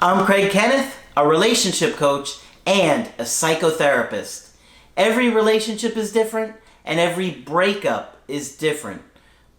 I'm Craig Kenneth, a relationship coach and a psychotherapist. Every relationship is different and every breakup is different.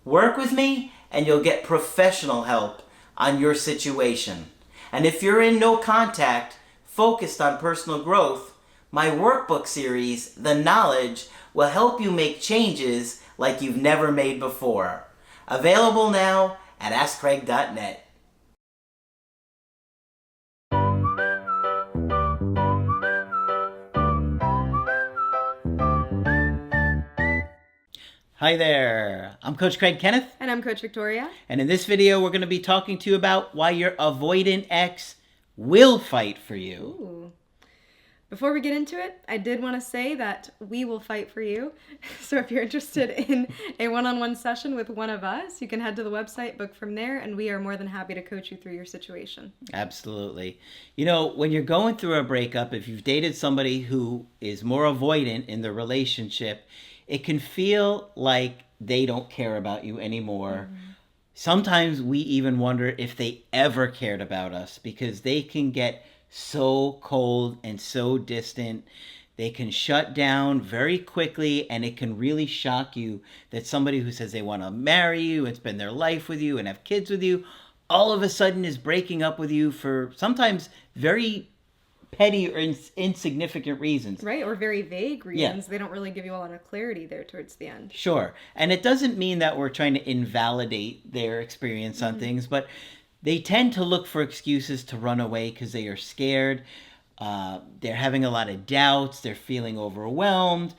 Work with me and you'll get professional help on your situation. And if you're in no contact, focused on personal growth, my workbook series, The Knowledge, will help you make changes like you've never made before. Available now at AskCraig.net. Hi there, I'm Coach Craig Kenneth. And I'm Coach Victoria. And in this video, we're going to be talking to you about why your avoidant ex will fight for you. Ooh. Before we get into it, I did want to say that we will fight for you. So if you're interested in a one-on-one session with one of us, you can head to the website, book from there, and we are more than happy to coach you through your situation. Absolutely. You know, when you're going through a breakup, if you've dated somebody who is more avoidant in the relationship, it can feel like they don't care about you anymore. Mm-hmm. Sometimes we even wonder if they ever cared about us because they can get so cold and so distant. They can shut down very quickly, and it can really shock you that somebody who says they want to marry you and spend their life with you and have kids with you all of a sudden is breaking up with you for sometimes very petty or insignificant reasons. Right, or very vague reasons. Yeah. They don't really give you a lot of clarity there towards the end. Sure. And it doesn't mean that we're trying to invalidate their experience on things, but they tend to look for excuses to run away because they are scared. They're having a lot of doubts. They're feeling overwhelmed.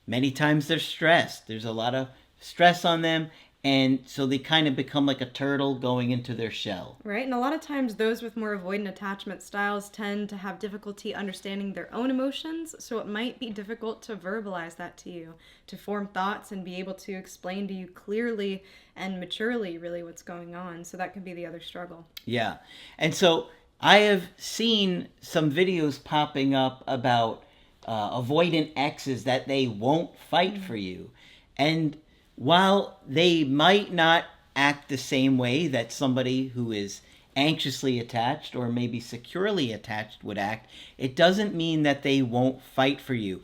Many times they're stressed. There's a lot of stress on them. And so they kind of become like a turtle going into their shell. Right, and a lot of times those with more avoidant attachment styles tend to have difficulty understanding their own emotions, so it might be difficult to verbalize that to you, to form thoughts and be able to explain to you clearly and maturely really what's going on. So that can be the other struggle. Yeah, and so I have seen some videos popping up about avoidant exes that they won't fight for you. And while they might not act the same way that somebody who is anxiously attached or maybe securely attached would act, it doesn't mean that they won't fight for you.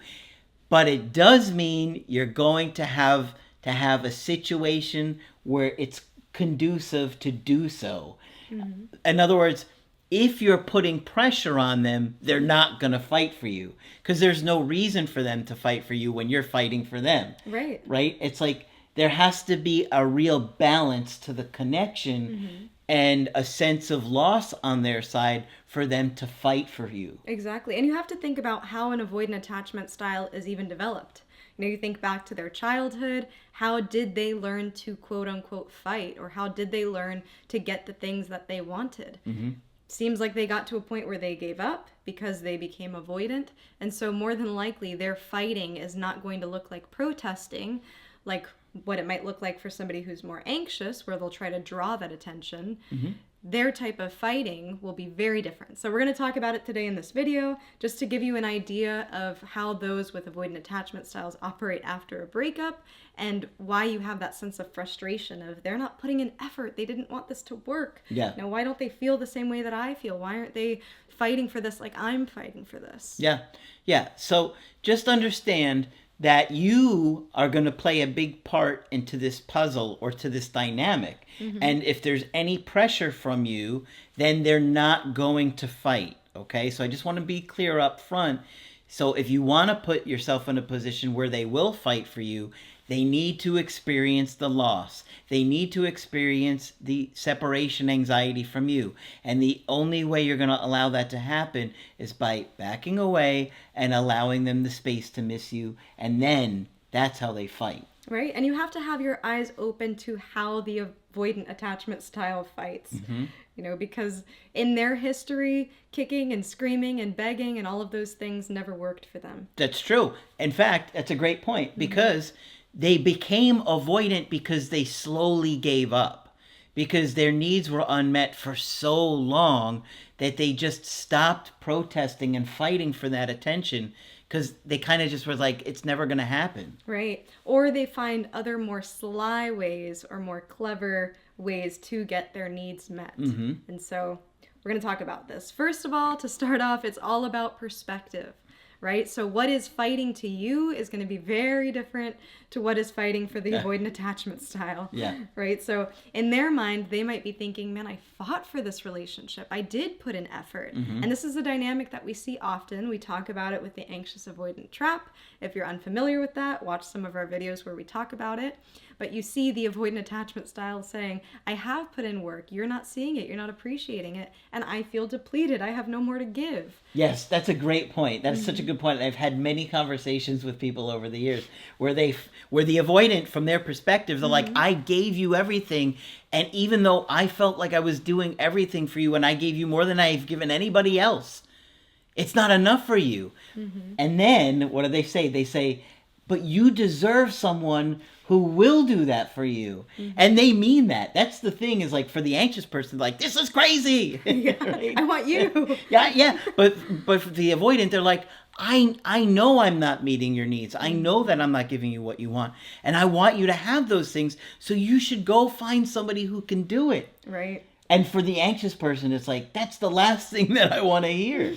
But it does mean you're going to have a situation where it's conducive to do so. Mm-hmm. In other words, if you're putting pressure on them, they're not going to fight for you because there's no reason for them to fight for you when you're fighting for them. Right. Right? It's like there has to be a real balance to the connection and a sense of loss on their side for them to fight for you. Exactly. And you have to think about how an avoidant attachment style is even developed. You know, you think back to their childhood. How did they learn to quote unquote fight? Or how did they learn to get the things that they wanted? Mm-hmm. Seems like they got to a point where they gave up because they became avoidant. And so more than likely their fighting is not going to look like protesting, like what it might look like for somebody who's more anxious, where they'll try to draw that attention. Mm-hmm. Their type of fighting will be very different. So we're going to talk about it today in this video, just to give you an idea of how those with avoidant attachment styles operate after a breakup and why you have that sense of frustration of they're not putting in effort. They didn't want this to work. Yeah. Now, why don't they feel the same way that I feel? Why aren't they fighting for this like I'm fighting for this? Yeah. Yeah. So just understand that you are going to play a big part into this puzzle or to this dynamic. Mm-hmm. And if there's any pressure from you, then they're not going to fight. Okay? So I just want to be clear up front. So if you want to put yourself in a position where they will fight for you, they need to experience the loss. They need to experience the separation anxiety from you. And the only way you're going to allow that to happen is by backing away and allowing them the space to miss you. And then that's how they fight. Right? And you have to have your eyes open to how the avoidant attachment style fights. Mm-hmm. You know, because in their history, kicking and screaming and begging and all of those things never worked for them. That's true. In fact, that's a great point because they became avoidant because they slowly gave up, because their needs were unmet for so long that they just stopped protesting and fighting for that attention because they kind of just were like, it's never going to happen. Right. Or they find other more sly ways or more clever ways to get their needs met. Mm-hmm. And so we're going to talk about this. First of all, to start off, it's all about perspective, right? So what is fighting to you is going to be very different to what is fighting for the avoidant attachment style. Yeah. Right? So in their mind, they might be thinking, man, I fought for this relationship. I did put in effort. And this is a dynamic that we see often. We talk about it with the anxious avoidant trap. If you're unfamiliar with that, watch some of our videos where we talk about it. But you see the avoidant attachment style saying, I have put in work. You're not seeing it. You're not appreciating it. And I feel depleted. I have no more to give. Yes, that's a great point. That's such a good point. I've had many conversations with people over the years where the avoidant, from their perspective, they're like, I gave you everything, and even though I felt like I was doing everything for you and I gave you more than I've given anybody else, it's not enough for you. And then, what do they say? They say, but you deserve someone who will do that for you. And they mean that. That's the thing, is like, for the anxious person, like, this is crazy. Right? I want you. Yeah. But for the avoidant, they're like, I know I'm not meeting your needs. I know that I'm not giving you what you want. And I want you to have those things. So you should go find somebody who can do it. Right. And for the anxious person, it's like, that's the last thing that I want to hear.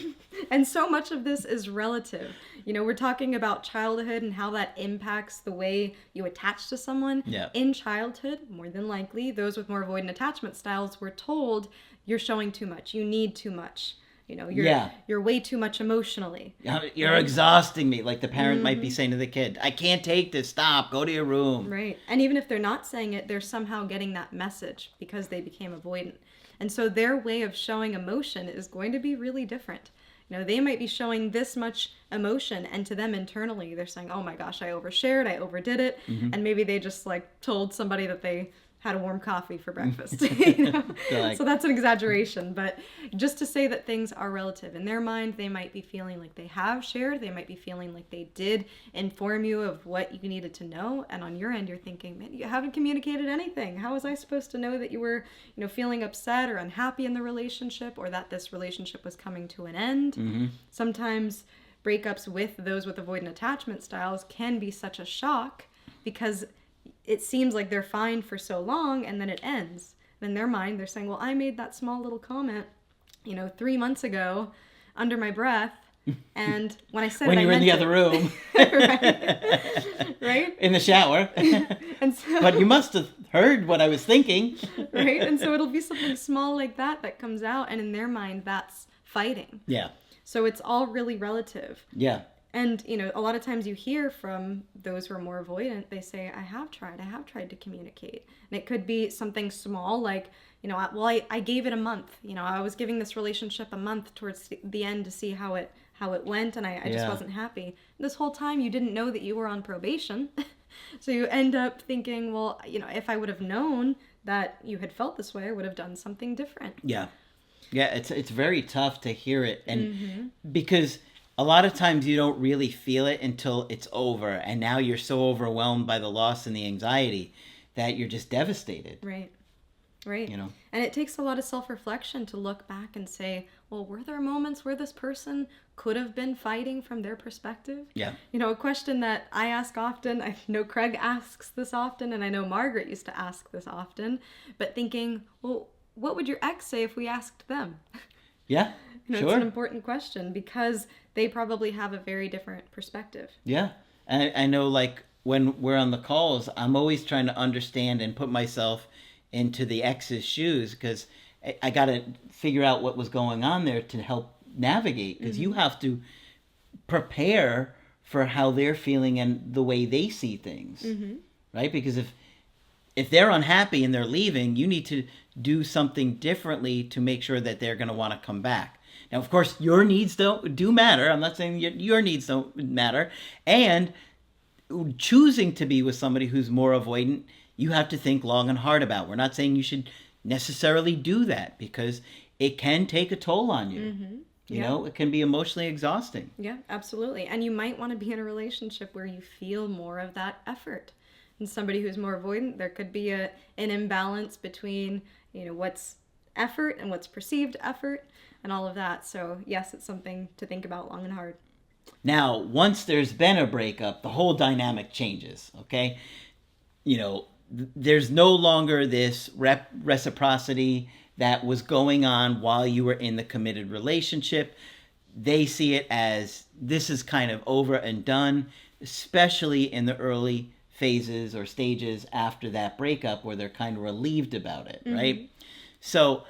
And so much of this is relative. You know, we're talking about childhood and how that impacts the way you attach to someone. Yeah. In childhood, more than likely, those with more avoidant attachment styles were told, you're showing too much. You need too much. You know, you're way too much emotionally. You're exhausting me. Like the parent might be saying to the kid, I can't take this. Stop. Go to your room. Right. And even if they're not saying it, they're somehow getting that message because they became avoidant. And so their way of showing emotion is going to be really different. You know, they might be showing this much emotion, and to them internally, they're saying, oh my gosh, I overshared, I overdid it. And maybe they just like told somebody that they had a warm coffee for breakfast. You know? So that's an exaggeration, but just to say that things are relative. In their mind, they might be feeling like they have shared, they might be feeling like they did inform you of what you needed to know, and on your end, you're thinking, man, you haven't communicated anything. How was I supposed to know that you were, you know, feeling upset or unhappy in the relationship, or that this relationship was coming to an end? Sometimes breakups with those with avoidant attachment styles can be such a shock because it seems like they're fine for so long, and then it ends. In their mind, they're saying, well, I made that small little comment, you know, 3 months ago under my breath, and when I said when it, you were in the other room. Right? In the shower. And so, but you must have heard what I was thinking. Right? And so it'll be something small like that comes out, and in their mind, that's fighting. Yeah. So it's all really relative. Yeah. And, you know, a lot of times you hear from those who are more avoidant, they say, I have tried to communicate. And it could be something small like, you know, I gave it a month. You know, I was giving this relationship a month towards the end to see how it went, and I just wasn't happy. This whole time you didn't know that you were on probation. So you end up thinking, well, you know, if I would have known that you had felt this way, I would have done something different. Yeah. Yeah, it's very tough to hear it. And because a lot of times you don't really feel it until it's over, and now you're so overwhelmed by the loss and the anxiety that you're just devastated. Right. You know, and it takes a lot of self-reflection to look back and say, well, were there moments where this person could have been fighting from their perspective? Yeah. You know, a question that I ask often, I know Craig asks this often, and I know Margaret used to ask this often, but thinking, well, what would your ex say if we asked them? Yeah, you know, sure. It's an important question because they probably have a very different perspective. Yeah. And I know, like, when we're on the calls, I'm always trying to understand and put myself into the ex's shoes, because I got to figure out what was going on there to help navigate, because you have to prepare for how they're feeling and the way they see things, right? Because if they're unhappy and they're leaving, you need to do something differently to make sure that they're going to want to come back. Now, of course, your needs do matter. I'm not saying your needs don't matter. And choosing to be with somebody who's more avoidant, you have to think long and hard about. We're not saying you should necessarily do that, because it can take a toll on you. You know, it can be emotionally exhausting. Yeah, absolutely. And you might want to be in a relationship where you feel more of that effort. And somebody who's more avoidant, there could be an imbalance between, you know, what's effort and what's perceived effort and all of that. So yes, it's something to think about long and hard. Now, once there's been a breakup, the whole dynamic changes, okay? You know, there's no longer this reciprocity. that was going on while you were in the committed relationship. They see it as this is kind of over and done, especially in the early phases or stages after that breakup where they're kind of relieved about it, right? So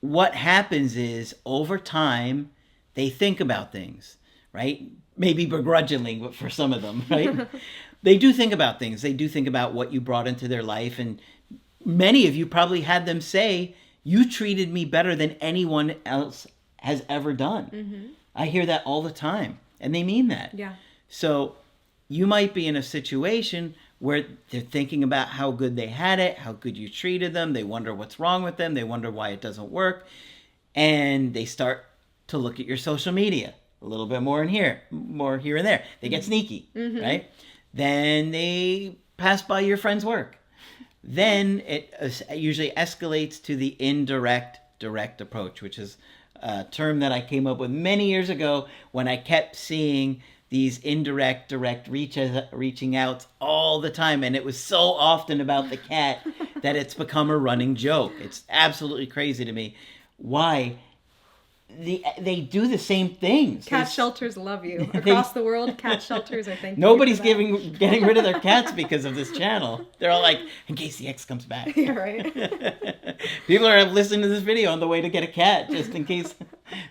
what happens is over time, they think about things, right? Maybe begrudgingly, but for some of them, right? They do think about things. They do think about what you brought into their life. And many of you probably had them say, you treated me better than anyone else has ever done. I hear that all the time. And they mean that. Yeah. So you might be in a situation where they're thinking about how good they had it, how good you treated them. They wonder what's wrong with them. They wonder why it doesn't work. And they start to look at your social media a little bit more and there. They get sneaky, right? Then they pass by your friend's work. Then it usually escalates to the indirect direct approach, which is a term that I came up with many years ago when I kept seeing these indirect direct reaching out all the time. And it was so often about the cat that it's become a running joke. It's absolutely crazy to me. Why? They do the same things. Cat shelters love you. Across the world, cat shelters are thanking Nobody's you for that. getting rid of their cats because of this channel. They're all like, in case the ex comes back. Yeah, right. People are listening to this video on the way to get a cat, just in case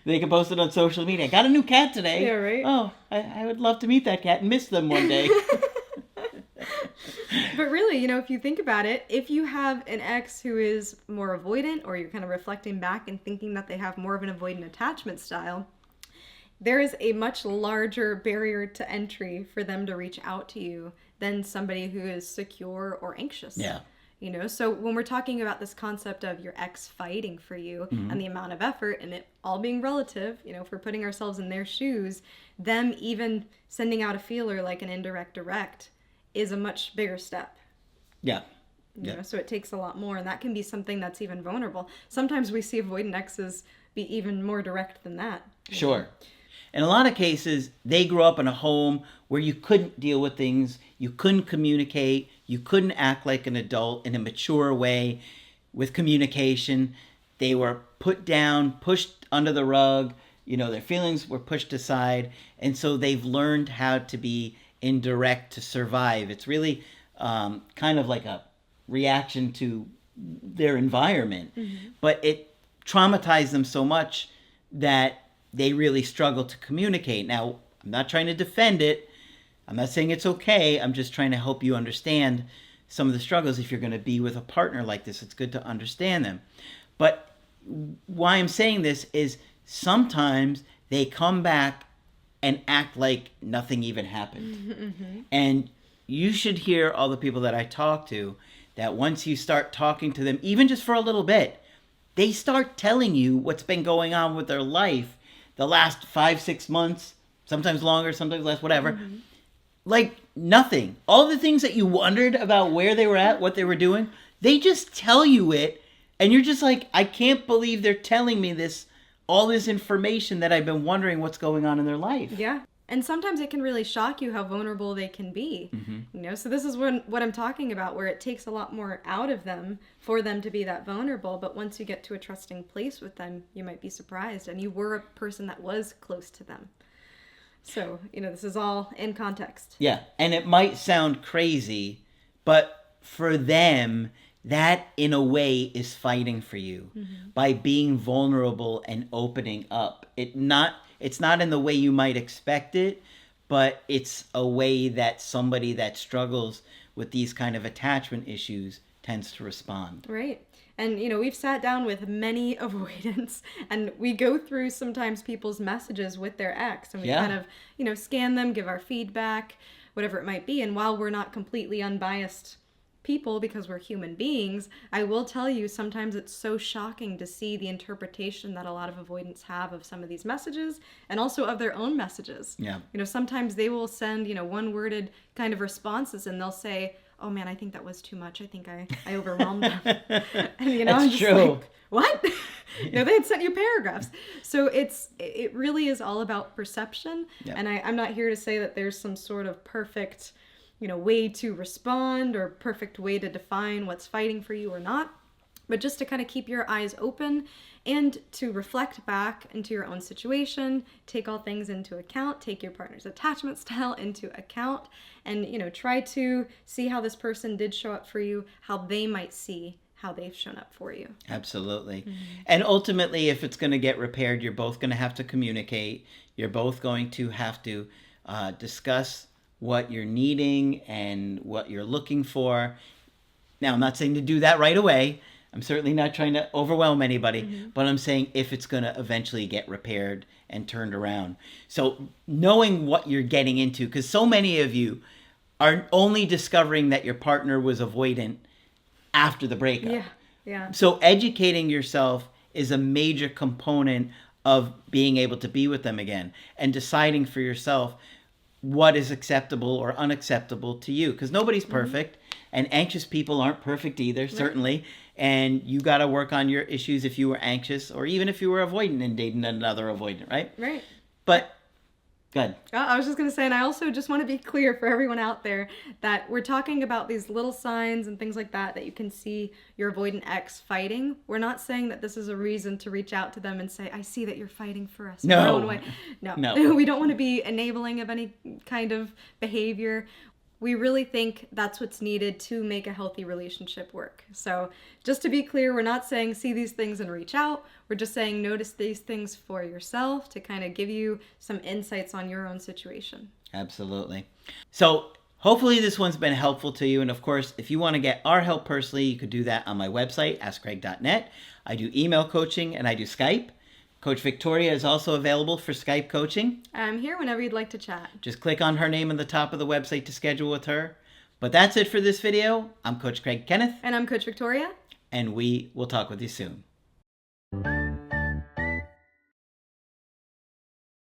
they can post it on social media. Got a new cat today. Yeah, right. Oh, I would love to meet that cat and miss them one day. But really, if you think about it, if you have an ex who is more avoidant, or you're kind of reflecting back and thinking that they have more of an avoidant attachment style, there is a much larger barrier to entry for them to reach out to you than somebody who is secure or anxious. Yeah. So when we're talking about this concept of your ex fighting for you and the amount of effort and it all being relative, if we're putting ourselves in their shoes, them even sending out a feeler like an indirect direct is a much bigger step. Yeah. So it takes a lot more, and that can be something that's even vulnerable. Sometimes we see avoidant exes be even more direct than that. Sure. In a lot of cases, they grew up in a home where you couldn't deal with things, you couldn't communicate, you couldn't act like an adult in a mature way with communication. They were put down, pushed under the rug, their feelings were pushed aside, and so they've learned how to be indirect to survive. It's really kind of like a reaction to their environment, but it traumatized them so much that they really struggle to communicate. Now, I'm not trying to defend it. I'm not saying it's okay. I'm just trying to help you understand some of the struggles. If you're going to be with a partner like this, it's good to understand them. But why I'm saying this is sometimes they come back and act like nothing even happened. And you should hear all the people that I talk to, that once you start talking to them, even just for a little bit, they start telling you what's been going on with their life the last 5-6 months, sometimes longer, sometimes less, whatever. Like nothing. All the things that you wondered about where they were at, what they were doing, they just tell you it. And you're just like, I can't believe they're telling me all this information that I've been wondering what's going on in their life. Yeah. And sometimes it can really shock you how vulnerable they can be. So this is what I'm talking about, where it takes a lot more out of them for them to be that vulnerable. But once you get to a trusting place with them, you might be surprised. And you were a person that was close to them. So, this is all in context. Yeah. And it might sound crazy, but for them, that in a way is fighting for you by being vulnerable and opening up. It's not in the way you might expect it, but it's a way that somebody that struggles with these kind of attachment issues tends to respond. Right. And, we've sat down with many avoidants, and we go through sometimes people's messages with their ex, and we kind of, scan them, give our feedback, whatever it might be. And while we're not completely unbiased people, because we're human beings, I will tell you sometimes it's so shocking to see the interpretation that a lot of avoidants have of some of these messages and also of their own messages. Yeah. Sometimes they will send, one-worded kind of responses, and they'll say, oh man, I think that was too much. I think I overwhelmed them. And, That's I'm just true. like, what? They had sent you paragraphs. So it really is all about perception. Yep. And I'm not here to say that there's some sort of perfect way to respond or perfect way to define what's fighting for you or not. But just to kind of keep your eyes open and to reflect back into your own situation, take all things into account, take your partner's attachment style into account, and, try to see how this person did show up for you, how they might see how they've shown up for you. Absolutely. And ultimately, if it's going to get repaired, you're both going to have to communicate. You're both going to have to discuss what you're needing and what you're looking for. Now, I'm not saying to do that right away. I'm certainly not trying to overwhelm anybody, but I'm saying if it's going to eventually get repaired and turned around. So knowing what you're getting into, because so many of you are only discovering that your partner was avoidant after the breakup. Yeah. So educating yourself is a major component of being able to be with them again and deciding for yourself what is acceptable or unacceptable to you, because nobody's perfect, and anxious people aren't perfect either, certainly. And you got to work on your issues if you were anxious, or even if you were avoidant and dating another avoidant, right? Right. But good. I was just going to say, and I also just want to be clear for everyone out there that we're talking about these little signs and things like that you can see your avoidant ex fighting. We're not saying that this is a reason to reach out to them and say, I see that you're fighting for us. No. Our own way. No. We don't want to be enabling of any kind of behavior. We really think that's what's needed to make a healthy relationship work. So just to be clear, we're not saying see these things and reach out. We're just saying notice these things for yourself to kind of give you some insights on your own situation. Absolutely. So hopefully this one's been helpful to you. And of course, if you want to get our help personally, you could do that on my website, askcraig.net. I do email coaching and I do Skype. Coach Victoria is also available for Skype coaching. I'm here whenever you'd like to chat. Just click on her name on the top of the website to schedule with her. But that's it for this video. I'm Coach Craig Kenneth. And I'm Coach Victoria. And we will talk with you soon.